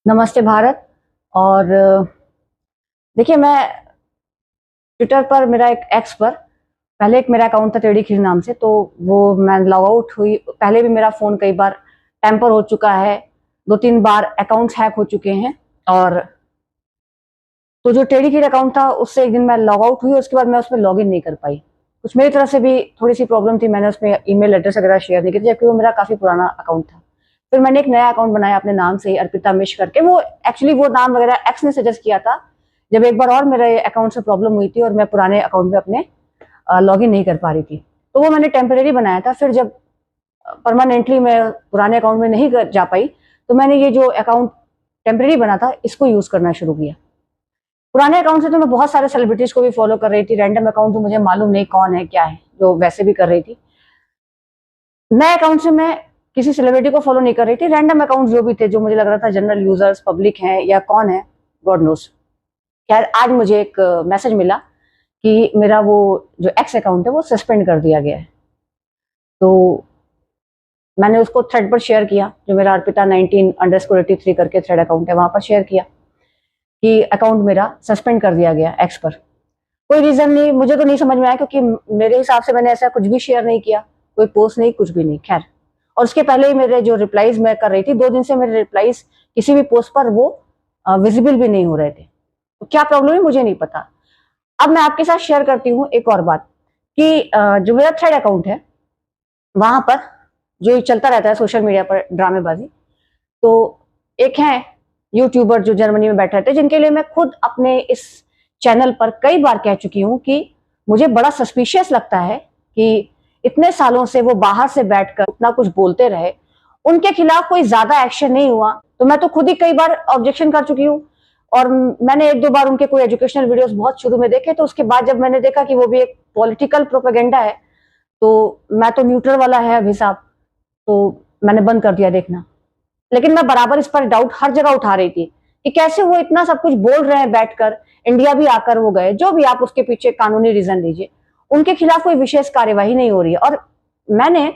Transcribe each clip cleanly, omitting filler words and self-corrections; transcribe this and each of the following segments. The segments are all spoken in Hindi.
नमस्ते भारत। और देखिए, मैं ट्विटर पर मेरा एक एक्स पर पहले एक मेरा अकाउंट था टेढ़ी खीर नाम से, तो वो मैं लॉग आउट हुई। पहले भी मेरा फ़ोन कई बार टैम्पर हो चुका है, 2-3 बार अकाउंट्स हैक हो चुके हैं। और तो जो टेढ़ी खीर अकाउंट था उससे एक दिन मैं लॉग आउट हुई, उसके बाद मैं उसमें लॉग इन नहीं कर पाई। कुछ मेरी तरफ से भी थोड़ी सी प्रॉब्लम थी, मैंने उसमें ईमेल एड्रेस वगैरह शेयर नहीं की थी, जबकि वो मेरा काफ़ी पुराना अकाउंट था। फिर मैंने एक नया अकाउंट बनाया अपने नाम से ही, अर्पिता मिश्र करके। वो एक्चुअली वो नाम वगैरह एक्स ने सजेस्ट किया था, जब एक बार और मेरे अकाउंट से प्रॉब्लम हुई थी और मैं पुराने अकाउंट में अपने लॉगिन नहीं कर पा रही थी। तो वो मैंने टेम्परेरी बनाया था। फिर जब परमानेंटली मैं पुराने अकाउंट में नहीं जा पाई, तो मैंने ये जो अकाउंट टेम्परेरी बना था इसको यूज करना शुरू किया। पुराने अकाउंट से तो मैं बहुत सारे सेलिब्रिटीज को भी फॉलो कर रही थी, रैंडम अकाउंट तो मुझे मालूम नहीं कौन है क्या है, जो वैसे भी कर रही थी। नए अकाउंट से मैं किसी सेलिब्रिटी को फॉलो नहीं कर रही थी, रैंडम अकाउंट जो भी थे, जो मुझे लग रहा था जनरल यूजर्स पब्लिक हैं या कौन है, गॉड नोस। खैर, आज मुझे एक मैसेज मिला कि मेरा वो जो एक्स अकाउंट है वो सस्पेंड कर दिया गया है। तो मैंने उसको थ्रेड पर शेयर किया, जो मेरा अर्पिता 19_83 करके थ्रेड अकाउंट है, वहां पर शेयर किया कि अकाउंट मेरा सस्पेंड कर दिया गया एक्स पर। कोई रीजन नहीं, मुझे तो नहीं समझ में आया, क्योंकि मेरे हिसाब से मैंने ऐसा कुछ भी शेयर नहीं किया, कोई पोस्ट नहीं, कुछ भी नहीं। खैर, और उसके पहले ही मेरे जो रिप्लाईज मैं कर रही थी, 2 दिन से मेरे रिप्लाईज किसी भी पोस्ट पर वो विजिबल भी नहीं हो रहे थे। तो क्या प्रॉब्लम है मुझे नहीं पता। अब मैं आपके साथ शेयर करती हूँ एक और बात कि जो मेरा थ्रेड अकाउंट है वहां पर जो चलता रहता है सोशल मीडिया पर ड्रामेबाजी, तो एक है यूट्यूबर जो जर्मनी में बैठे रहते हैं, जिनके लिए मैं खुद अपने इस चैनल पर कई बार कह चुकी हूँ कि मुझे बड़ा सस्पिशियस लगता है कि इतने सालों से वो बाहर से बैठकर उतना कुछ बोलते रहे, उनके खिलाफ कोई ज्यादा एक्शन नहीं हुआ। तो मैं तो खुद ही कई बार ऑब्जेक्शन कर चुकी हूँ, और मैंने 1-2 बार उनके कोई एजुकेशनल वीडियोस बहुत शुरू में देखे, तो उसके बाद जब मैंने देखा कि वो भी एक पॉलिटिकल प्रोपेगेंडा है, तो मैं तो न्यूट्रल वाला है अब हिसाब, तो मैंने बंद कर दिया देखना। लेकिन मैं बराबर इस पर डाउट हर जगह उठा रही थी कि कैसे वो इतना सब कुछ बोल रहे हैं बैठकर, इंडिया भी आकर वो गए, जो भी आप उसके पीछे कानूनी रीजन लीजिए, उनके खिलाफ कोई विशेष कार्यवाही नहीं हो रही है। और मैंने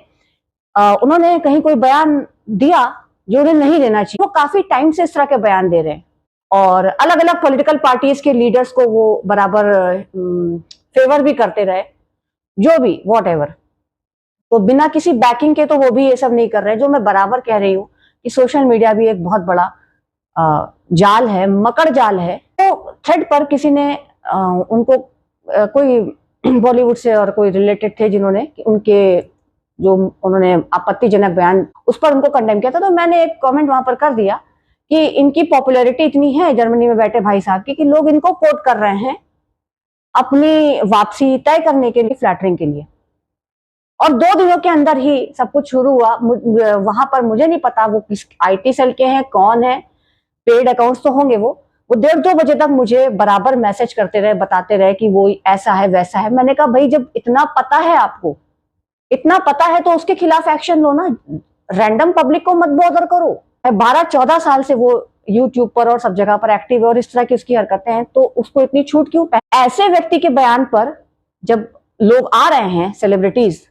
उन्होंने कहीं कोई बयान दिया जो उन्हें नहीं देना चाहिए। वो काफी टाइम से इस तरह के बयान दे रहे हैं, और अलग अलग पॉलिटिकल पार्टीज के लीडर्स को वो बराबर फेवर भी करते रहे, जो भी वॉट एवर। तो बिना किसी बैकिंग के तो वो भी ये सब नहीं कर रहे, जो मैं बराबर कह रही हूँ कि सोशल मीडिया भी एक बहुत बड़ा जाल है, मकड़ जाल है। तो थ्रेड पर किसी ने उनको कोई बॉलीवुड से और कोई रिलेटेड थे, जिन्होंने उनके जो उन्होंने आपत्तिजनक बयान, उस पर उनको कंडेम किया था। तो मैंने एक कमेंट वहां पर कर दिया कि इनकी पॉपुलैरिटी इतनी है जर्मनी में बैठे भाई साहब की, कि लोग इनको कोट कर रहे हैं अपनी वापसी तय करने के लिए, फ्लैटरिंग के लिए। और 2 दिनों के अंदर ही सब कुछ शुरू हुआ। वहां पर मुझे नहीं पता वो किस IT सेल के हैं, कौन है, पेड अकाउंट्स तो होंगे। वो 1:30-2 बजे तक मुझे बराबर मैसेज करते रहे, बताते रहे कि वो ऐसा है वैसा है। मैंने कहा भाई, जब इतना पता है आपको, इतना पता है, तो उसके खिलाफ एक्शन लो ना, रैंडम पब्लिक को मत बॉदर करो। 12-14 साल से वो यूट्यूब पर और सब जगह पर एक्टिव है, और इस तरह की उसकी हरकतें हैं, तो उसको इतनी छूट क्यों? ऐसे व्यक्ति के बयान पर जब लोग आ रहे हैं, सेलिब्रिटीज,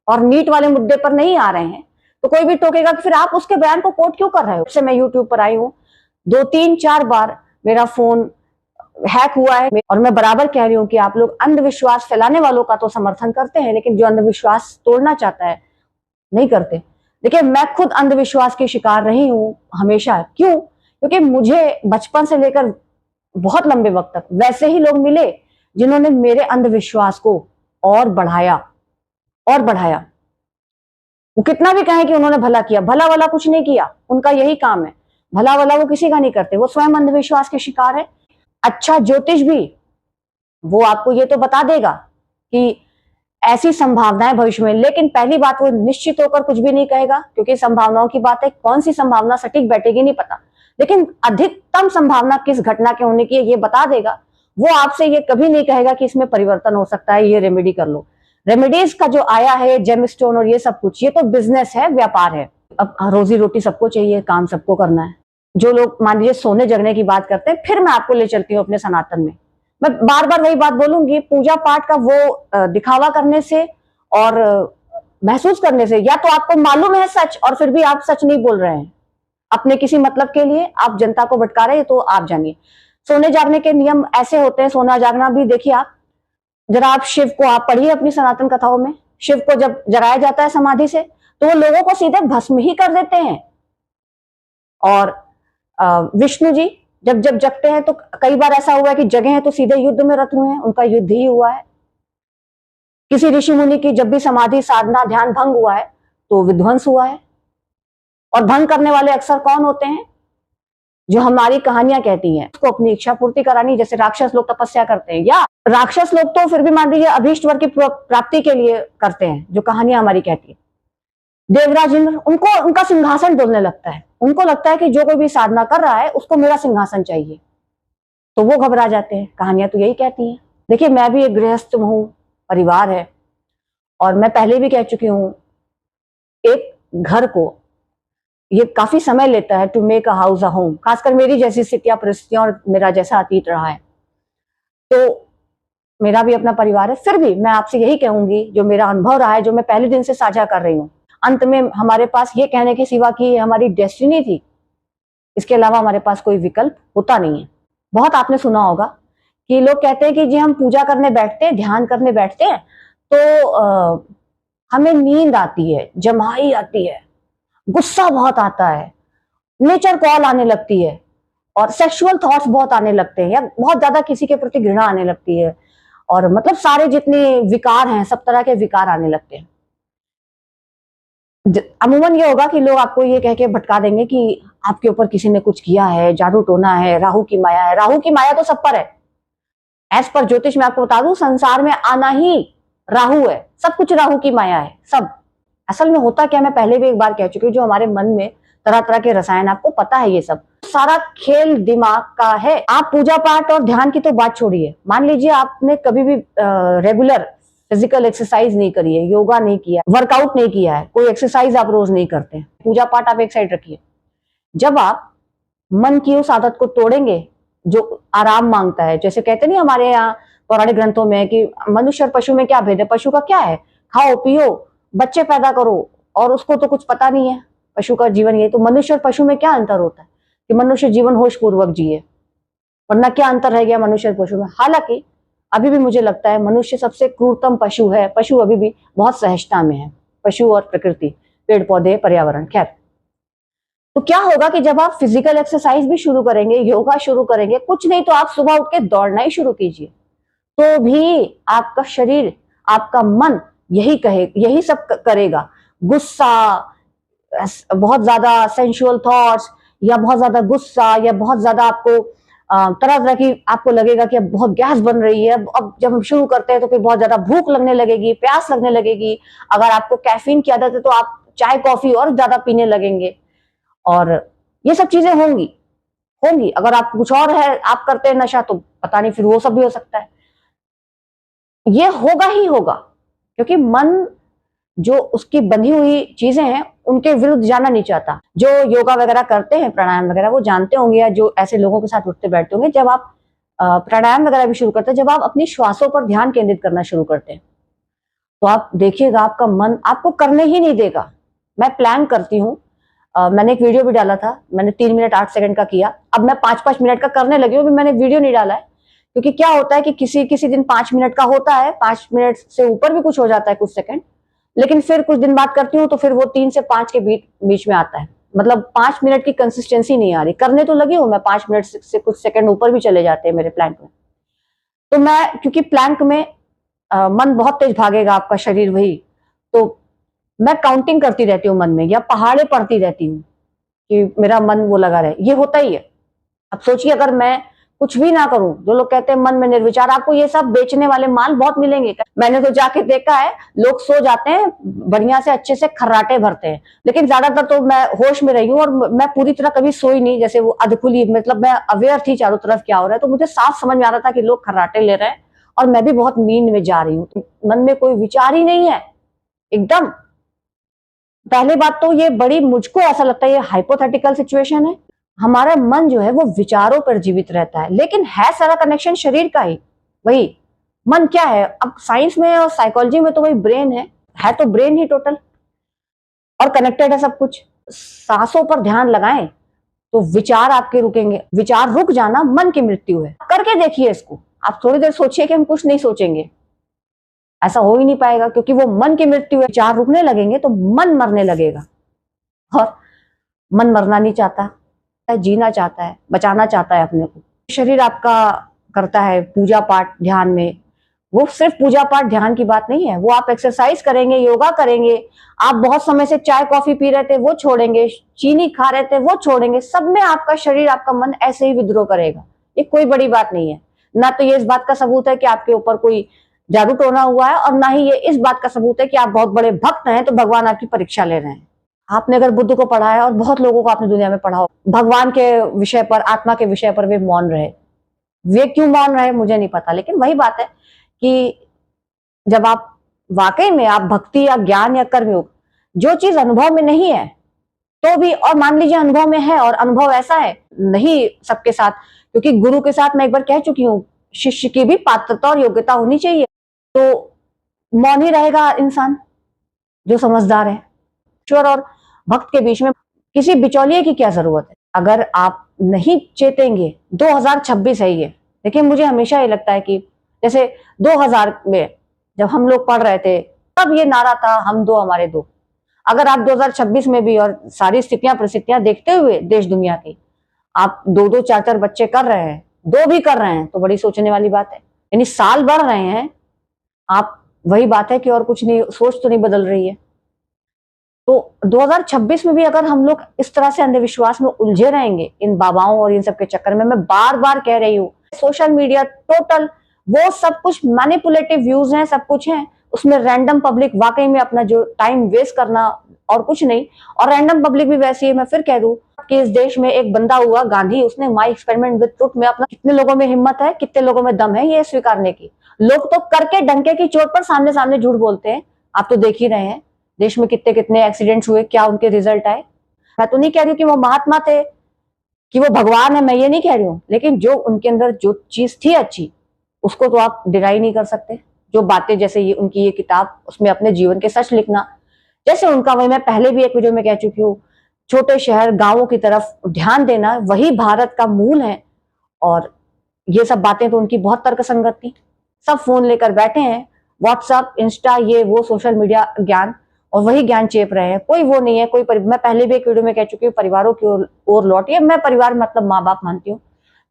और नीट वाले मुद्दे पर नहीं आ रहे हैं, तो कोई भी टोकेगा कि फिर आप उसके बयान को कोट क्यों कर रहे हो? मैं यूट्यूब पर आई हूँ, 2-3-4 बार मेरा फोन हैक हुआ है, और मैं बराबर कह रही हूँ कि आप लोग अंधविश्वास फैलाने वालों का तो समर्थन करते हैं, लेकिन जो अंधविश्वास तोड़ना चाहता है नहीं करते। देखिए, मैं खुद अंधविश्वास की शिकार रही हूँ हमेशा। क्यों? क्योंकि मुझे बचपन से लेकर बहुत लंबे वक्त तक वैसे ही लोग मिले जिन्होंने मेरे अंधविश्वास को और बढ़ाया और बढ़ाया। वो कितना भी कहें कि उन्होंने भला किया, भला वाला कुछ नहीं किया, उनका यही काम है। भला वाला वो किसी का नहीं करते, वो स्वयं अंधविश्वास के शिकार है। अच्छा ज्योतिष भी वो आपको ये तो बता देगा कि ऐसी संभावनाएं भविष्य में, लेकिन पहली बात, वो निश्चित होकर कुछ भी नहीं कहेगा, क्योंकि संभावनाओं की बात है, कौन सी संभावना सटीक बैठेगी नहीं पता, लेकिन अधिकतम संभावना किस घटना के होने की है ये बता देगा। वो आपसे ये कभी नहीं कहेगा कि इसमें परिवर्तन हो सकता है, ये रेमेडी कर लो। रेमेडीज का जो आया है, जेम स्टोन और ये सब कुछ, ये तो बिजनेस है, व्यापार है। अब रोजी रोटी सबको चाहिए, काम सबको करना है। जो लोग मान लीजिए सोने जगने की बात करते हैं, फिर मैं आपको ले चलती हूँ अपने सनातन में। मैं बार बार वही बात बोलूंगी, पूजा पाठ का वो दिखावा करने से और महसूस करने से, या तो आपको मालूम है सच और फिर भी आप सच नहीं बोल रहे हैं, अपने किसी मतलब के लिए आप जनता को भटका रहे हैं, तो आप जानिए। सोने जागने के नियम ऐसे होते हैं, सोना जागना भी देखिए आप, जरा आप शिव को आप पढ़िए अपनी सनातन कथाओं में, शिव को जब जलाया जाता है समाधि से तो वो लोगों को सीधे भस्म ही कर देते हैं। और विष्णु जी जब जब जगते हैं तो कई बार ऐसा हुआ है कि जगह है तो सीधे युद्ध में रत हुए हैं, उनका युद्ध ही हुआ है। किसी ऋषि मुनि की जब भी समाधि साधना ध्यान भंग हुआ है तो विध्वंस हुआ है। और भंग करने वाले अक्सर कौन होते हैं? जो हमारी कहानियां कहती हैं, उसको अपनी इच्छा पूर्ति करानी, जैसे राक्षस लोग तपस्या करते हैं, या राक्षस लोग तो फिर भी मान लीजिए अभीष्ट वर की प्राप्ति के लिए करते हैं, जो कहानियां हमारी कहती है। देवराज इंद्र, उनको उनका सिंहासन डोलने लगता है, उनको लगता है कि जो कोई भी साधना कर रहा है उसको मेरा सिंहासन चाहिए, तो वो घबरा जाते हैं। कहानियां तो यही कहती हैं। देखिए मैं भी एक गृहस्थ हूं, परिवार है, और मैं पहले भी कह चुकी हूं, एक घर को ये काफी समय लेता है to make a house a home, खासकर मेरी जैसी स्थितियां परिस्थितियां और मेरा जैसा अतीत रहा है, तो मेरा भी अपना परिवार है। फिर भी मैं आपसे यही कहूंगी, जो मेरा अनुभव रहा है, जो मैं पहले दिन से साझा कर रही हूँ, अंत में हमारे पास ये कहने के सिवा कि हमारी डेस्टिनी थी, इसके अलावा हमारे पास कोई विकल्प होता नहीं है। बहुत आपने सुना होगा कि लोग कहते हैं कि जी हम पूजा करने बैठते हैं, ध्यान करने बैठते हैं तो हमें नींद आती है, जम्हाई आती है, गुस्सा बहुत आता है, नेचर कॉल आने लगती है, और सेक्सुअल थॉट्स बहुत आने लगते हैं, या बहुत ज्यादा किसी के प्रति घृणा आने लगती है, और मतलब सारे जितने विकार हैं सब तरह के विकार आने लगते हैं। अमूमन ये होगा कि लोग आपको ये कह के भटका देंगे कि आपके ऊपर किसी ने कुछ किया है, जादू टोना है, राहु की माया है। राहु की माया तो सब पर है। एज पर ज्योतिष में आपको बता दूं, संसार में आना ही राहु है, सब कुछ राहु की माया है, सब। असल में होता क्या, मैं पहले भी एक बार कह चुकी हूँ, जो हमारे मन में तरह तरह के रसायन, आपको पता है, ये सब सारा खेल दिमाग का है। आप पूजा पाठ और ध्यान की तो बात छोड़िए, मान लीजिए आपने कभी भी रेगुलर फिजिकल एक्सरसाइज नहीं करी है, योगा नहीं किया, वर्कआउट नहीं किया है, कोई एक्सरसाइज आप रोज नहीं करते, पूजा पाठ आप एक साइड रखिए, जब आप मन की उस आदत को तोड़ेंगे जो आराम मांगता है, जैसे कहते नहीं हमारे यहाँ पौराणिक ग्रंथों में कि मनुष्य और पशु में क्या भेद है, पशु का क्या है, खाओ पियो बच्चे पैदा करो, और उसको तो कुछ पता नहीं है, पशु का जीवन ये। तो मनुष्य और पशु में क्या अंतर होता है कि मनुष्य जीवन होश पूर्वक जिए, वरना क्या अंतर रह गया मनुष्य और पशु में। हालांकि अभी भी मुझे लगता है मनुष्य सबसे क्रूरतम पशु है, पशु अभी भी बहुत सहजता में है, पशु और प्रकृति, पेड़ पौधे, पर्यावरण। खैर, तो क्या होगा कि जब आप फिजिकल एक्सरसाइज भी शुरू करेंगे, योगा शुरू करेंगे, कुछ नहीं तो आप सुबह उठ के दौड़ना ही शुरू कीजिए, तो भी आपका शरीर, आपका मन यही कहे, यही सब करेगा। गुस्सा, बहुत ज्यादा सेंसुअल थॉट्स, या बहुत ज्यादा गुस्सा, या बहुत ज्यादा आपको तरह तरह की आपको लगेगा कि अब बहुत गैस बन रही है। अब जब हम शुरू करते हैं तो फिर बहुत ज्यादा भूख लगने लगेगी, प्यास लगने लगेगी। अगर आपको कैफीन की आदत है तो आप चाय कॉफी और ज्यादा पीने लगेंगे, और ये सब चीजें होंगी होंगी। अगर आप कुछ और है, आप करते हैं नशा, तो पता नहीं, फिर वो सब भी हो सकता है। ये होगा ही होगा, क्योंकि मन जो उसकी बंधी हुई चीजें हैं उनके विरुद्ध जाना नहीं चाहता। जो योगा वगैरह करते हैं, प्राणायाम वगैरह, वो जानते होंगे, या जो ऐसे लोगों के साथ उठते बैठते होंगे, जब आप प्राणायाम वगैरह भी शुरू करते हैं, जब आप अपनी श्वासों पर ध्यान केंद्रित करना शुरू करते हैं, तो आप देखिएगा आपका मन आपको करने ही नहीं देगा। मैं प्लान करती हूँ, मैंने एक वीडियो भी डाला था, मैंने 3 मिनट 8 सेकंड का किया, अब मैं 5-5 मिनट का करने लगी हूँ। मैंने वीडियो नहीं डाला है, क्योंकि क्या होता है कि किसी किसी दिन 5 मिनट का होता है, 5 मिनट से ऊपर भी कुछ हो जाता है, कुछ सेकंड, लेकिन फिर कुछ दिन बाद करती हूँ तो फिर वो 3 से 5 के बीच में आता है। मतलब 5 मिनट की कंसिस्टेंसी नहीं आ रही, करने तो लगी हूँ मैं, 5 मिनट से कुछ सेकंड ऊपर भी चले जाते हैं मेरे प्लैंक में। तो मैं, क्योंकि प्लैंक में मन बहुत तेज भागेगा, आपका शरीर वही, तो मैं काउंटिंग करती रहती हूँ मन में, या पहाड़े पढ़ती रहती हूँ कि मेरा मन वो लगा रहे। ये होता ही है। अब सोचिए, अगर मैं कुछ भी ना करूं, जो लोग कहते हैं मन में निर्विचार, आपको ये सब बेचने वाले माल बहुत मिलेंगे। मैंने तो जाके देखा है, लोग सो जाते हैं, बढ़िया से अच्छे से खर्राटे भरते हैं, लेकिन ज्यादातर तो मैं होश में रही हूँ, और मैं पूरी तरह कभी सोई नहीं, जैसे वो अधखुली, मतलब मैं अवेयर थी चारों तरफ क्या हो रहा है, तो मुझे साफ समझ में आ रहा था कि लोग खर्राटे ले रहे हैं, और मैं भी बहुत नींद में जा रही हूँ, मन में कोई विचार ही नहीं है एकदम। पहली बात तो ये बड़ी, मुझको ऐसा लगता है ये हाइपोथेटिकल सिचुएशन है। हमारा मन जो है वो विचारों पर जीवित रहता है, लेकिन है सारा कनेक्शन शरीर का ही। वही मन क्या है, अब साइंस में और साइकोलॉजी में तो वही ब्रेन है तो ब्रेन ही टोटल, और कनेक्टेड है सब कुछ। सांसों पर ध्यान लगाएं, तो विचार आपके रुकेंगे। विचार रुक जाना मन की मृत्यु है। करके देखिए इसको। आप थोड़ी देर सोचिए कि हम कुछ नहीं सोचेंगे, ऐसा हो ही नहीं पाएगा, क्योंकि वो मन की मृत्यु है। विचार रुकने लगेंगे तो मन मरने लगेगा, और मन मरना नहीं चाहता, जीना चाहता है, बचाना चाहता है अपने को। शरीर आपका करता है पूजा पाठ ध्यान में, वो सिर्फ पूजा पाठ ध्यान की बात नहीं है। वो आप एक्सरसाइज करेंगे, योगा करेंगे, आप बहुत समय से चाय कॉफी पी रहे थे वो छोड़ेंगे, चीनी खा रहे थे वो छोड़ेंगे, सब में आपका शरीर आपका मन ऐसे ही विद्रोह करेगा। ये कोई बड़ी बात नहीं है। ना तो ये इस बात का सबूत है कि आपके ऊपर कोई जादू टोना हुआ है, और ना ही ये इस बात का सबूत है कि आप बहुत बड़े भक्त हैं तो भगवान आपकी परीक्षा ले रहे हैं। आपने अगर बुद्ध को पढ़ा है, और बहुत लोगों को आपने दुनिया में पढ़ा हो, भगवान के विषय पर, आत्मा के विषय पर वे मौन रहे। वे क्यों मौन रहे मुझे नहीं पता, लेकिन वही बात है कि जब आप वाकई में आप भक्ति या ज्ञान या कर्मयोग, जो चीज अनुभव में नहीं है तो भी, और मान लीजिए अनुभव में है और अनुभव ऐसा है नहीं सबके साथ, क्योंकि गुरु के साथ मैं एक बार कह चुकी हूँ, शिष्य की भी पात्रता और योग्यता होनी चाहिए। तो मौन ही रहेगा इंसान जो समझदार है। ईश्वर और भक्त के बीच में किसी बिचौलिए की क्या जरूरत है। अगर आप नहीं चेतेंगे, 2026 है ये, लेकिन मुझे हमेशा ये लगता है कि जैसे 2000 में जब हम लोग पढ़ रहे थे तब ये नारा था, हम दो हमारे दो। अगर आप 2026 में भी, और सारी स्थितियां परिस्थितियां देखते हुए देश दुनिया की, आप दो दो चार चार बच्चे कर रहे हैं, दो भी कर रहे हैं, तो बड़ी सोचने वाली बात है। यानी साल बढ़ रहे हैं आप, वही बात है कि और कुछ नहीं, सोच तो नहीं बदल रही है। तो 2026 में भी अगर हम लोग इस तरह से अंधविश्वास में उलझे रहेंगे, इन बाबाओं और इन सब के चक्कर में, मैं बार बार कह रही हूँ, सोशल मीडिया टोटल वो सब कुछ मैनिपुलेटिव व्यूज हैं, सब कुछ है उसमें। रैंडम पब्लिक वाकई में अपना जो टाइम वेस्ट करना और कुछ नहीं। और रैंडम पब्लिक भी वैसी है। मैं फिर कह दूं कि इस देश में एक बंदा हुआ गांधी, उसने माई एक्सपेरिमेंट विद ट्रुथ में अपना, कितने लोगों में हिम्मत है, कितने लोगों में दम है ये स्वीकारने की। लोग तो करके डंके की चोट पर सामने सामने झूठ बोलते हैं। आप तो देख ही रहे हैं देश में कितने कितने एक्सीडेंट्स हुए, क्या उनके रिजल्ट आए। मैं तो नहीं कह रही हूँ कि वो महात्मा थे, कि वो भगवान है, मैं ये नहीं कह रही हूँ, लेकिन जो उनके अंदर जो चीज थी अच्छी, उसको तो आप डिनाई नहीं कर सकते। जो बातें, जैसे ये उनकी ये किताब, उसमें अपने जीवन के सच लिखना, जैसे उनका, वही मैं पहले भी एक वीडियो में कह चुकी हूँ, छोटे शहर गांवों की तरफ ध्यान देना, वही भारत का मूल है। और ये सब बातें तो उनकी बहुत तर्कसंगत थी। सब फोन लेकर बैठे हैं, व्हाट्सएप, इंस्टा, ये वो सोशल मीडिया ज्ञान, और वही ज्ञान चेप रहे हैं। कोई वो नहीं है, कोई मैं पहले भी एक वीडियो में कह चुकी हूँ, परिवारों की ओर लौटिए। मैं परिवार मतलब माँ बाप मानती हूँ।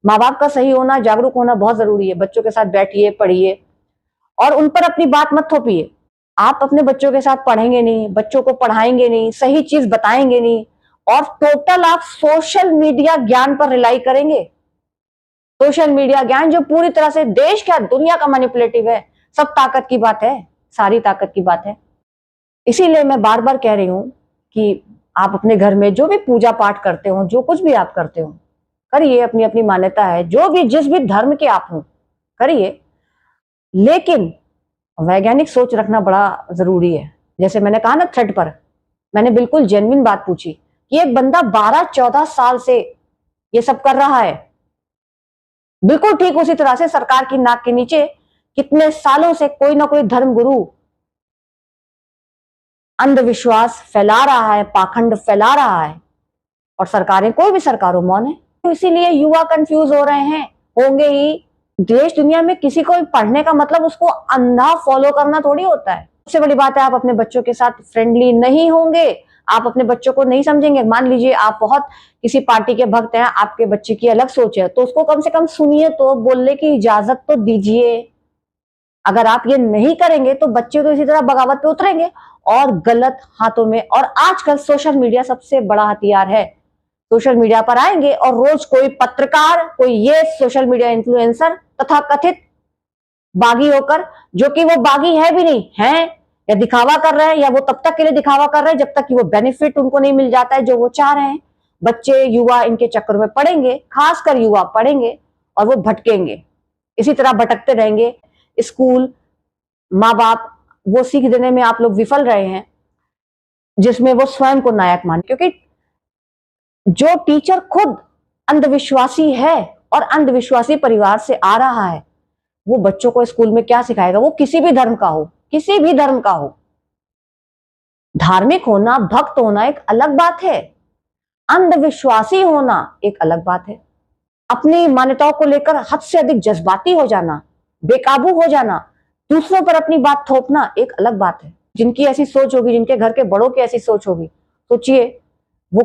माँ बाप का सही होना, जागरूक होना बहुत जरूरी है। बच्चों के साथ बैठिए, पढ़िए, और उन पर अपनी बात मत थोपिए। आप अपने बच्चों के साथ पढ़ेंगे नहीं, बच्चों को पढ़ाएंगे नहीं, सही चीज बताएंगे नहीं, और टोटल आप सोशल मीडिया ज्ञान पर रिलाई करेंगे। सोशल मीडिया ज्ञान जो पूरी तरह से देश क्या दुनिया का मैनिपुलेटिव है। सब ताकत की बात है, सारी ताकत की बात है। इसीलिए मैं बार बार कह रही हूं कि आप अपने घर में जो भी पूजा पाठ करते हो, जो कुछ भी आप करते हो, करिए, अपनी अपनी मान्यता है, जो भी जिस भी धर्म के आप हो करिए, लेकिन वैज्ञानिक सोच रखना बड़ा जरूरी है। जैसे मैंने कहा ना, थ्रेड पर मैंने बिल्कुल जेन्युइन बात पूछी कि एक बंदा 12-14 साल से ये सब कर रहा है, बिल्कुल ठीक उसी तरह से सरकार की नाक के नीचे कितने सालों से कोई ना कोई धर्म गुरु अंधविश्वास फैला रहा है, पाखंड फैला रहा है, और सरकारें, कोई भी सरकार हो, मौन है। तो इसीलिए युवा कंफ्यूज हो रहे हैं, होंगे ही। देश दुनिया में किसी को पढ़ने का मतलब उसको अंधा फॉलो करना थोड़ी होता है। सबसे बड़ी बात है, आप अपने बच्चों के साथ फ्रेंडली नहीं होंगे, आप अपने बच्चों को नहीं समझेंगे। मान लीजिए आप बहुत किसी पार्टी के भक्त हैं, आपके बच्चे की अलग सोच है, तो उसको कम से कम सुनिए, तो बोलने की इजाजत तो दीजिए। अगर आप ये नहीं करेंगे तो बच्चे तो इसी तरह बगावत पे उतरेंगे और गलत हाथों में। और आजकल सोशल मीडिया सबसे बड़ा हथियार है। सोशल मीडिया पर आएंगे और रोज कोई पत्रकार, कोई ये सोशल मीडिया इन्फ्लुएंसर तथा कथित बागी होकर, जो कि वो बागी है भी नहीं है, या दिखावा कर रहे हैं, या वो तब तक के लिए दिखावा कर रहे हैं जब तक कि वो बेनिफिट उनको नहीं मिल जाता है जो वो चाह रहे हैं। बच्चे, युवा इनके चक्कर में पड़ेंगे, खासकर युवा पड़ेंगे, और वो भटकेंगे, इसी तरह भटकते रहेंगे। स्कूल, माँ बाप, वो सीख देने में आप लोग विफल रहे हैं, जिसमें वो स्वयं को नायक मान, क्योंकि जो टीचर खुद अंधविश्वासी है और अंधविश्वासी परिवार से आ रहा है, वो बच्चों को स्कूल में क्या सिखाएगा। वो किसी भी धर्म का हो, किसी भी धर्म का हो। धार्मिक होना, भक्त होना एक अलग बात है, अंधविश्वासी होना एक अलग बात है। अपनी मान्यताओं को लेकर हद से अधिक जज्बाती हो जाना, बेकाबू हो जाना, दूसरों पर अपनी बात थोपना एक अलग बात है। जिनकी ऐसी सोच होगी, जिनके घर के बड़ों की ऐसी सोच होगी, सोचिए वो,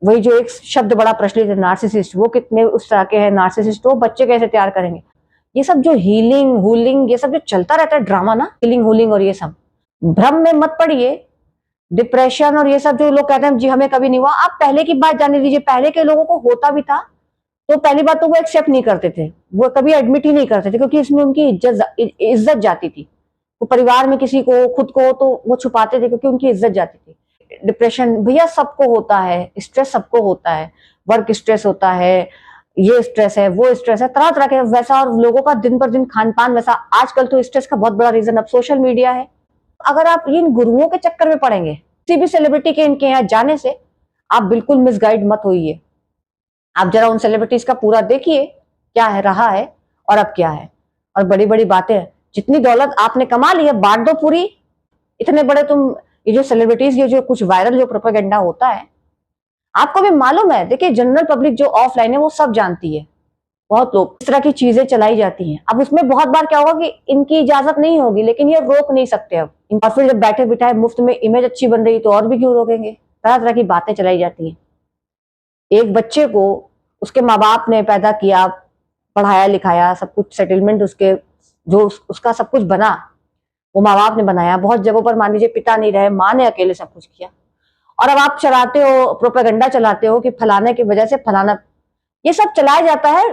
वही जो एक शब्द बड़ा प्रचलित है नार्सिसिस्ट, वो कितने उस तरह के हैं नार्सिसिस्ट, वो बच्चे कैसे तैयार करेंगे। ये सब जो हीलिंग हूलिंग ये सब जो चलता रहता है ड्रामा ना, हीलिंग हूलिंग और ये सब, भ्रम में मत पड़िए। डिप्रेशन और ये सब जो लोग कहते हैं जी हमें कभी नहीं हुआ, आप पहले की बात जाने दीजिए। पहले के लोगों को होता भी था तो पहली बात तो वो एक्सेप्ट नहीं करते थे, वो कभी एडमिट ही नहीं करते थे, क्योंकि इसमें उनकी इज्जत जाती थी। वो परिवार में किसी को, खुद को तो वो छुपाते थे क्योंकि उनकी इज्जत जाती थी। डिप्रेशन भैया सबको होता है, स्ट्रेस सबको होता है, वर्क स्ट्रेस होता है, ये स्ट्रेस है, वो स्ट्रेस है, तरह तरह के वैसा, और लोगों का दिन पर दिन खान पान वैसा। आजकल तो स्ट्रेस का बहुत बड़ा रीजन अब सोशल मीडिया है। अगर आप इन गुरुओं के चक्कर में पड़ेंगे, किसी भी सेलिब्रिटी के इनके यहाँ जाने से, आप बिल्कुल मिसगाइड मत होइए। आप जरा उन सेलिब्रिटीज का पूरा देखिए क्या है, रहा है और अब क्या है। और बड़ी बड़ी बातें, जितनी दौलत आपने कमा ली है बांट दो पूरी। इतने बड़े तुम, ये जो सेलिब्रिटीज, ये जो कुछ वायरल जो प्रोपेगेंडा होता है, आपको भी मालूम है। देखिए जनरल पब्लिक जो ऑफलाइन है वो सब जानती है, बहुत लोग इस तरह की चीजें चलाई जाती हैं। अब उसमें बहुत बार क्या होगा कि इनकी इजाजत नहीं होगी, लेकिन ये रोक नहीं सकते अब। और फिर जब बैठे बिठाए मुफ्त में इमेज अच्छी बन रही तो और भी क्यों रोकेंगे। तरह तरह की बातें चलाई जाती हैं। एक बच्चे को उसके माँ बाप ने पैदा किया, पढ़ाया लिखाया, सब कुछ सेटलमेंट उसके जो उसका सब कुछ बना, वो माँ बाप ने बनाया। बहुत जगहों पर मान लीजिए पिता नहीं रहे, माँ ने अकेले सब कुछ किया। और अब आप चलाते हो, प्रोपेगेंडा चलाते हो कि फलाने की वजह से फलाना, ये सब चलाया जाता है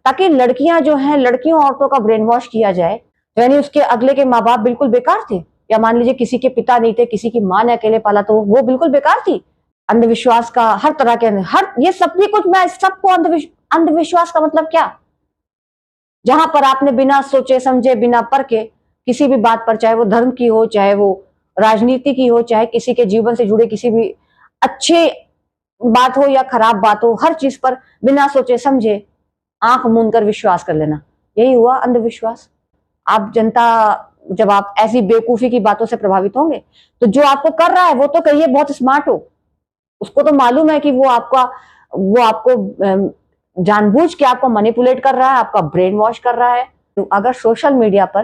ताकि लड़कियां जो हैं, लड़कियों औरतों का ब्रेन वॉश किया जाए। यानी उसके अगले के माँ बाप बिल्कुल बेकार थे, या मान लीजिए किसी के पिता नहीं थे, किसी की माँ ने अकेले पाला तो वो बिल्कुल बेकार थी। अंधविश्वास का हर तरह के, हर ये सब भी कुछ, मैं सबको अंधविश्वास का मतलब क्या, जहां पर आपने बिना सोचे समझे, बिना परखे किसी भी बात पर, चाहे वो धर्म की हो, चाहे वो राजनीति की हो, चाहे किसी के जीवन से जुड़े किसी भी अच्छी बात हो या खराब बात हो, हर चीज पर बिना सोचे समझे आंख मूंद कर विश्वास कर लेना, यही हुआ अंधविश्वास। आप जनता, जब आप ऐसी बेवकूफी की बातों से प्रभावित होंगे तो जो आपको कर रहा है वो तो कहिए बहुत स्मार्ट हो, उसको तो मालूम है कि वो आपको जानबूझ के आपको मैनिपुलेट कर रहा है, आपका ब्रेन वॉश कर रहा है। तो अगर सोशल मीडिया पर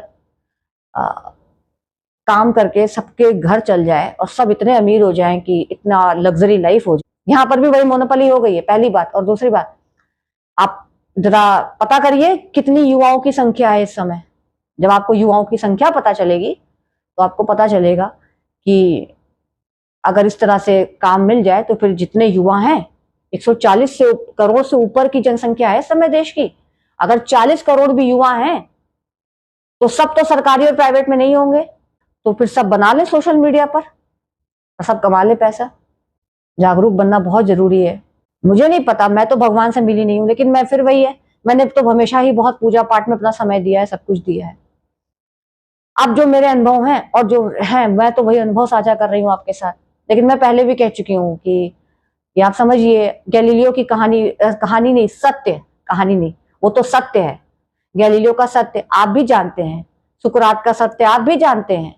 काम करके सबके घर चल जाए और सब इतने अमीर हो जाएं कि इतना लग्जरी लाइफ हो जाए, यहाँ पर भी वही मोनोपोली हो गई है, पहली बात। और दूसरी बात, आप जरा पता करिए कितनी युवाओं की संख्या है इस समय। जब आपको युवाओं की संख्या पता चलेगी तो आपको पता चलेगा कि अगर इस तरह से काम मिल जाए तो फिर जितने युवा हैं, 140 करोड़ से ऊपर की जनसंख्या है इस समय देश की। अगर 40 करोड़ भी युवा हैं तो सब तो सरकारी और प्राइवेट में नहीं होंगे, तो फिर सब बना ले सोशल मीडिया पर और सब कमा ले पैसा। जागरूक बनना बहुत जरूरी है। मुझे नहीं पता, मैं तो भगवान से मिली नहीं हूं, लेकिन मैं फिर वही है, मैंने तो हमेशा ही बहुत पूजा पाठ में अपना समय दिया है, सब कुछ दिया है। अब जो मेरे अनुभव हैं और जो हैं, मैं तो वही अनुभव साझा कर रही हूँ आपके साथ। लेकिन मैं पहले भी कह चुकी हूँ कि ये आप समझिए, गैलीलियो की कहानी, कहानी नहीं, सत्य, कहानी नहीं, वो तो सत्य है। गैलीलियो का सत्य आप भी जानते हैं, सुकरात का सत्य आप भी जानते हैं,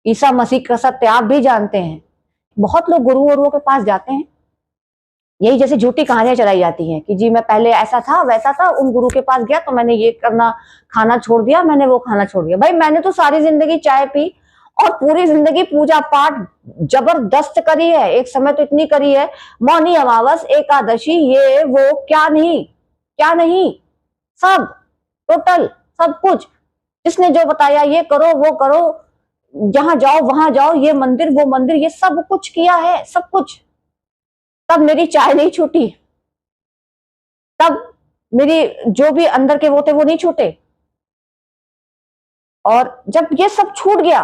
ईसा मसीह का सत्य आप भी जानते हैं। बहुत लोग गुरु वरुओं के पास जाते हैं, यही जैसे झूठी कहानियां चलाई जाती हैं कि जी मैं पहले ऐसा था वैसा था, उन गुरु के पास गया तो मैंने ये करना, खाना छोड़ दिया, मैंने वो खाना छोड़ दिया। भाई मैंने तो सारी जिंदगी चाय पी और पूरी जिंदगी पूजा पाठ जबरदस्त करी है, एक समय तो इतनी करी है, मौनी अमावस एकादशी ये वो, क्या नहीं क्या नहीं, सब टोटल सब कुछ। जिसने जो बताया ये करो वो करो, जहां जाओ वहां जाओ, ये मंदिर वो मंदिर, ये सब कुछ किया है, सब कुछ। तब मेरी चाय नहीं छूटी, तब मेरी जो भी अंदर के वो थे वो नहीं छूटे। और जब ये सब छूट गया,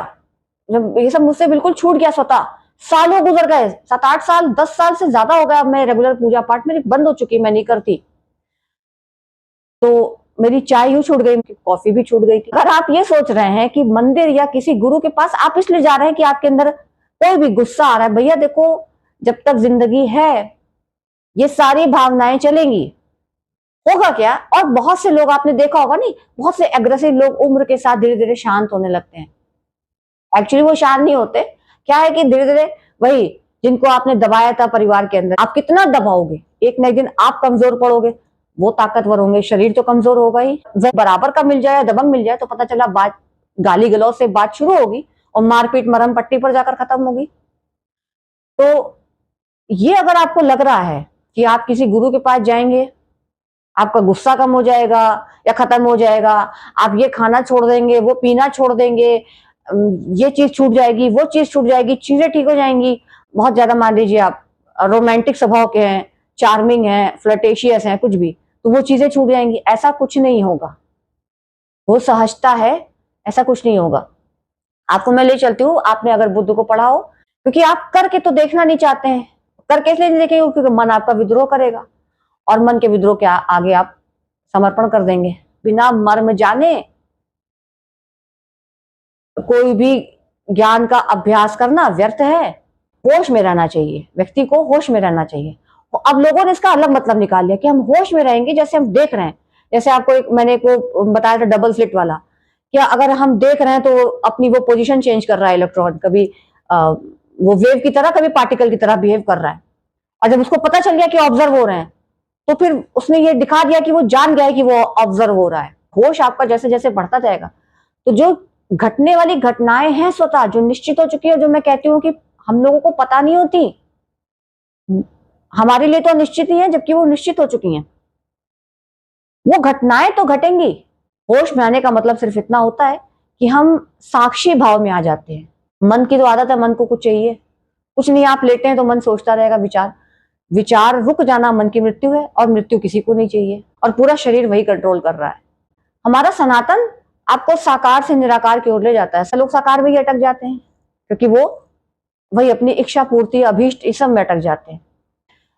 जब ये सब मुझसे बिल्कुल छूट गया, स्वतः सालों गुजर गए, 7-8 साल 10 साल से ज्यादा हो गया, अब मैं रेगुलर पूजा पाठ मेरी बंद हो चुकी, मैं नहीं करती। तो मेरी चाय यूं छूट गई, कॉफी भी छूट गई थी। अगर आप ये सोच रहे हैं कि मंदिर या किसी गुरु के पास आप इसलिए जा रहे हैं कि आपके अंदर कोई भी गुस्सा आ रहा है, भैया देखो जब तक जिंदगी है ये सारी भावनाएं चलेंगी, होगा क्या। और बहुत से लोग आपने देखा होगा, नहीं, बहुत से एग्रेसिव लोग उम्र के साथ धीरे धीरे शांत होने लगते हैं। एक्चुअली वो शांत नहीं होते, क्या है कि धीरे धीरे वही जिनको आपने दबाया था परिवार के अंदर, आप कितना दबाओगे, एक न एक दिन आप कमजोर पड़ोगे, वो ताकतवर होंगे, शरीर तो कमजोर होगा ही। बराबर का मिल जाए, दबंग मिल जाए तो पता चला बात गाली गलौज से बात शुरू होगी और मारपीट मरहम पट्टी पर जाकर खत्म होगी। तो ये अगर आपको लग रहा है कि आप किसी गुरु के पास जाएंगे, आपका गुस्सा कम हो जाएगा या खत्म हो जाएगा, आप ये खाना छोड़ देंगे, वो पीना छोड़ देंगे, ये चीज छूट जाएगी, वो चीज छूट जाएगी, चीजें ठीक हो जाएंगी, बहुत ज्यादा मान लीजिए आप रोमांटिक स्वभाव के हैं, चार्मिंग हैं, फ्लर्टेशियस हैं, कुछ भी, तो वो चीजें छूट जाएंगी, ऐसा कुछ नहीं होगा। वो सहजता है, ऐसा कुछ नहीं होगा। आपको मैं ले चलती हूँ, आपने अगर बुद्ध को पढ़ा हो, क्योंकि आप करके तो देखना नहीं चाहते हैं, करके इसलिए नहीं देखेंगे क्योंकि मन आपका विद्रोह करेगा और मन के विद्रोह के आगे आप समर्पण कर देंगे। बिना मर्म जाने कोई भी ज्ञान का अभ्यास करना व्यर्थ है। होश में रहना चाहिए, व्यक्ति को होश में रहना चाहिए। अब लोगों ने इसका अलग मतलब निकाल लिया कि हम होश में रहेंगे, जैसे हम देख रहे हैं, जैसे आपको मैंने को बताया था डबल स्लिट वाला, क्या अगर हम देख रहे हैं तो अपनी वो पोजीशन चेंज कर रहा है इलेक्ट्रॉन, कभी वो वेव की तरह, कभी पार्टिकल की तरह बिहेव कर रहा है, और जब उसको पता चल गया कि ऑब्जर्व हो रहे हैं तो फिर उसने ये दिखा दिया कि वो जान गया है कि वो ऑब्जर्व हो रहा है। होश आपका जैसे जैसे बढ़ता जाएगा तो जो घटने वाली घटनाएं हैं स्वतः जो निश्चित हो चुकी है, जो मैं कहती हूँ कि हम लोगों को पता नहीं होती, हमारे लिए तो निश्चित ही है, जबकि वो निश्चित हो चुकी हैं, वो घटनाएं तो घटेंगी। होश में आने का मतलब सिर्फ इतना होता है कि हम साक्षी भाव में आ जाते हैं। मन की तो आदत है, मन को कुछ चाहिए, कुछ नहीं, आप लेटे हैं तो मन सोचता रहेगा, विचार रुक जाना मन की मृत्यु है, और मृत्यु किसी को नहीं चाहिए, और पूरा शरीर वही कंट्रोल कर रहा है। हमारा सनातन आपको साकार से निराकार की ओर ले जाता है। लोग साकार में ही अटक जाते हैं क्योंकि वो वही अपनी इच्छा पूर्ति, अभीष्ट, इस सब में अटक जाते हैं।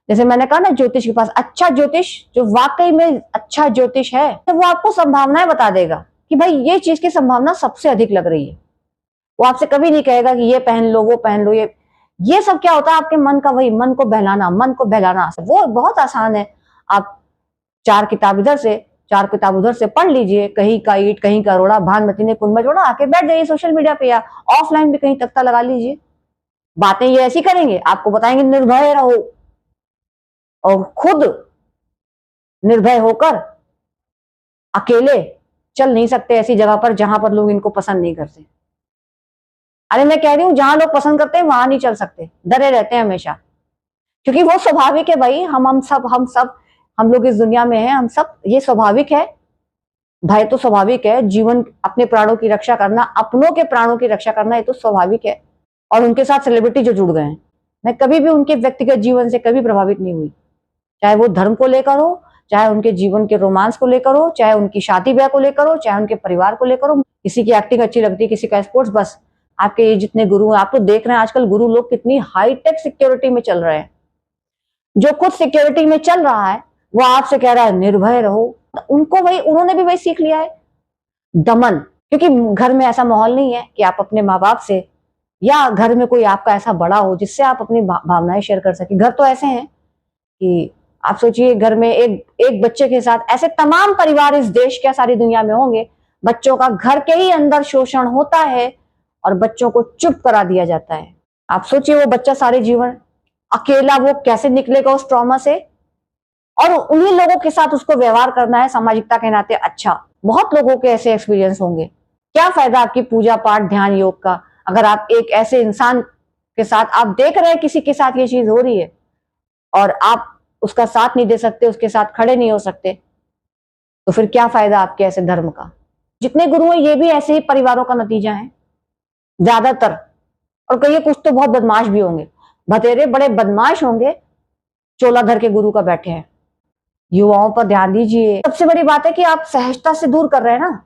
जैसे मैंने कहा ना, ज्योतिष के पास अच्छा ज्योतिष जो वाकई में अच्छा ज्योतिष है, तो वो आपको संभावनाएं बता देगा कि भाई ये चीज की संभावना सबसे अधिक लग रही है। वो आपसे कभी नहीं कहेगा कि ये पहन लो, वो पहन लो। ये सब क्या होता है, आपके मन का वही, मन को बहलाना। वो बहुत आसान है। आप 4 किताब इधर से 4 किताब उधर से पढ़ लीजिए, कहीं का ईट कहीं का रोड़ा, भानुमति ने कुंभ में जोड़ा, आके बैठ जाइए सोशल मीडिया पे या ऑफलाइन भी कहीं तख्ता लगा लीजिए। बातें ये ऐसी करेंगे, आपको बताएंगे निर्भय रहो, और खुद निर्भय होकर अकेले चल नहीं सकते ऐसी जगह पर जहां पर लोग इनको पसंद नहीं करते। अरे मैं कह रही हूं, जहां लोग पसंद करते हैं वहां नहीं चल सकते, डरे रहते हैं हमेशा, क्योंकि वो स्वाभाविक है भाई। हम लोग इस दुनिया में हैं, हम सब, ये स्वाभाविक है। भय तो स्वाभाविक है, जीवन, अपने प्राणों की रक्षा करना, अपनों के प्राणों की रक्षा करना, ये तो स्वाभाविक है। और उनके साथ सेलिब्रिटी जो जुड़ गए हैं, मैं कभी भी उनके व्यक्तिगत जीवन से कभी प्रभावित नहीं हुई, चाहे वो धर्म को लेकर हो, चाहे उनके जीवन के रोमांस को लेकर हो, चाहे उनकी शादी ब्याह को लेकर हो, चाहे उनके परिवार को लेकर हो। किसी की एक्टिंग अच्छी लगती है, किसी का स्पोर्ट्स, बस। आपके ये जितने गुरु हैं, आप तो देख रहे हैं आजकल गुरु लोग कितनी हाईटेक सिक्योरिटी में चल रहे हैं। जो खुद सिक्योरिटी में चल रहा है वो आपसे कह रहा है निर्भय रहो। उन्होंने भी वही सीख लिया है, दमन। क्योंकि घर में ऐसा माहौल नहीं है कि आप अपने माँ बाप से, या घर में कोई आपका ऐसा बड़ा हो जिससे आप अपनी भावनाएं शेयर कर सके। घर तो ऐसे हैं कि आप सोचिए, घर में एक बच्चे के साथ ऐसे तमाम परिवार इस देश के, सारी दुनिया में होंगे। बच्चों का घर के ही अंदर शोषण होता है और बच्चों को चुप करा दिया जाता है। आप सोचिए वो बच्चा सारे जीवन अकेला वो कैसे निकलेगा उस ट्रॉमा से, और उन्हीं लोगों के साथ उसको व्यवहार करना है सामाजिकता के नाते। अच्छा, बहुत लोगों के ऐसे एक्सपीरियंस होंगे। क्या फायदा आपकी पूजा पाठ ध्यान योग का, अगर आप एक ऐसे इंसान के साथ, आप देख रहे हैं किसी के साथ ये चीज हो रही है और आप उसका साथ नहीं दे सकते, उसके साथ खड़े नहीं हो सकते, तो फिर क्या फायदा आपके ऐसे धर्म का। जितने गुरु हैं ये भी ऐसे ही परिवारों का नतीजा है ज्यादातर, और कहिए कुछ तो बहुत बदमाश भी होंगे, भतेरे बड़े बदमाश होंगे, चोलाधर के गुरु का बैठे हैं। युवाओं पर ध्यान दीजिए। सबसे बड़ी बात है कि आप सहजता से दूर कर रहे हैं ना।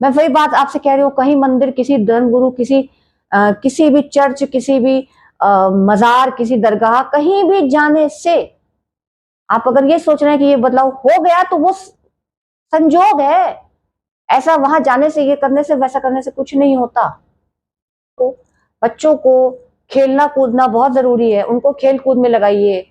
मैं वही बात आपसे कह रही हूँ, कहीं मंदिर, किसी धर्म गुरु, किसी भी चर्च, किसी भी मजार, किसी दरगाह, कहीं भी जाने से आप अगर ये सोच रहे हैं कि ये बदलाव हो गया तो वो संजोग है। ऐसा वहां जाने से, ये करने से, वैसा करने से कुछ नहीं होता। तो बच्चों को खेलना कूदना बहुत जरूरी है, उनको खेल कूद में लगाइए,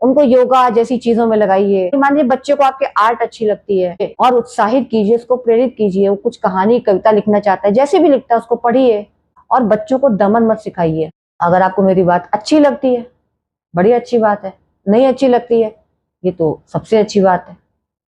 उनको योगा जैसी चीजों में लगाइए। मान लीजिए बच्चे को आपके आर्ट अच्छी लगती है और उत्साहित कीजिए, उसको प्रेरित कीजिए। वो कुछ कहानी कविता लिखना चाहता है, जैसे भी लिखता है उसको पढ़िए, और बच्चों को दमन मत सिखाइए। अगर आपको मेरी बात अच्छी लगती है बड़ी अच्छी बात है। नहीं अच्छी लगती है ये तो सबसे अच्छी बात है।